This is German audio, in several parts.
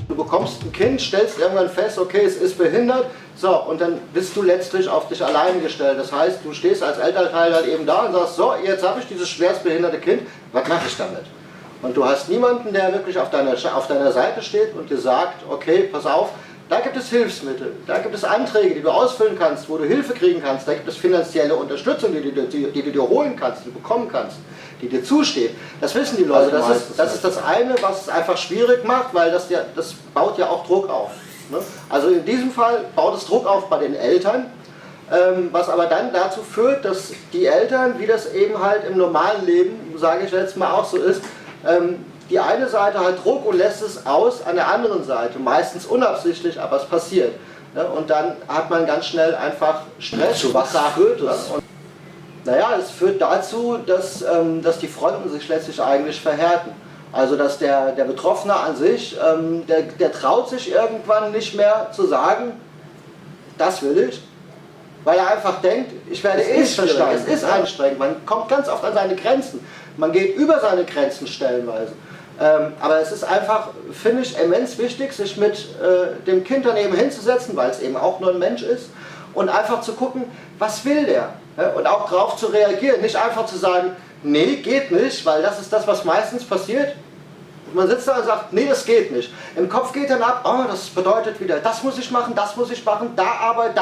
Du bekommst ein Kind, stellst irgendwann fest, okay, es ist behindert, so, und dann bist du letztlich auf dich allein gestellt. Das heißt, du stehst als Elternteil halt eben da und sagst, so, jetzt habe ich dieses schwerstbehinderte Kind, was mache ich damit? Und du hast niemanden, der wirklich auf deiner Seite steht und dir sagt, okay, pass auf, da gibt es Hilfsmittel, da gibt es Anträge, die du ausfüllen kannst, wo du Hilfe kriegen kannst, da gibt es finanzielle Unterstützung, die du dir holen kannst, die du bekommen kannst, die dir zusteht. Das wissen die Leute, das ist das eine, was es einfach schwierig macht, weil das baut ja auch Druck auf. Ne? Also in diesem Fall baut es Druck auf bei den Eltern, was aber dann dazu führt, dass die Eltern, wie das eben halt im normalen Leben, sage ich jetzt mal auch so ist, die eine Seite hat Druck und lässt es aus an der anderen Seite, meistens unabsichtlich, aber es passiert. Ne? Und dann hat man ganz schnell einfach Stress. Zu was führt es? Naja, es führt dazu, dass die Fronten sich letztlich eigentlich verhärten. Also dass der Betroffene an sich, der traut sich irgendwann nicht mehr zu sagen, das will ich, weil er einfach denkt, ich werde nicht verstanden, es ist anstrengend, man kommt ganz oft an seine Grenzen, man geht über seine Grenzen stellenweise. Aber es ist einfach, finde ich, immens wichtig, sich mit dem Kind daneben hinzusetzen, weil es eben auch nur ein Mensch ist, und einfach zu gucken, was will der? Und auch darauf zu reagieren, nicht einfach zu sagen, nee, geht nicht, weil das ist das, was meistens passiert. Man sitzt da und sagt, nee, das geht nicht. Im Kopf geht dann ab, oh, das bedeutet wieder, das muss ich machen, da Arbeit,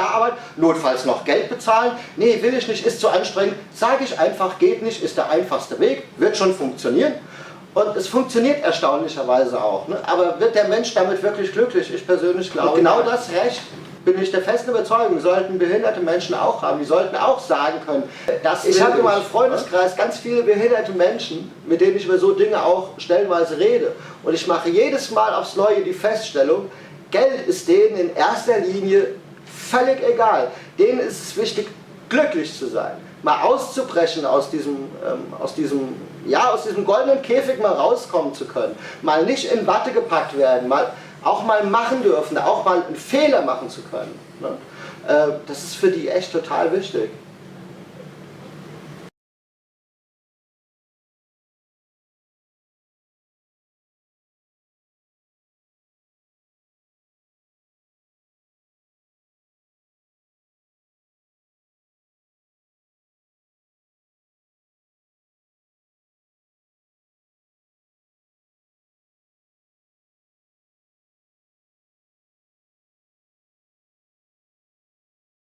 notfalls noch Geld bezahlen. Nee, will ich nicht, ist zu anstrengend. Sage ich einfach, geht nicht, ist der einfachste Weg, wird schon funktionieren. Und es funktioniert erstaunlicherweise auch. Ne? Aber wird der Mensch damit wirklich glücklich? Ich persönlich glaube, genau das Recht, bin ich der festen Überzeugung, sollten behinderte Menschen auch haben. Die sollten auch sagen können, ich habe in meinem Freundeskreis ganz viele behinderte Menschen, mit denen ich über so Dinge auch stellenweise rede. Und ich mache jedes Mal aufs Neue die Feststellung, Geld ist denen in erster Linie völlig egal. Denen ist es wichtig, glücklich zu sein. Mal auszubrechen aus diesem goldenen Käfig, mal rauskommen zu können. Mal nicht in Watte gepackt werden, auch mal machen dürfen, auch mal einen Fehler machen zu können. Ne? Das ist für die echt total wichtig.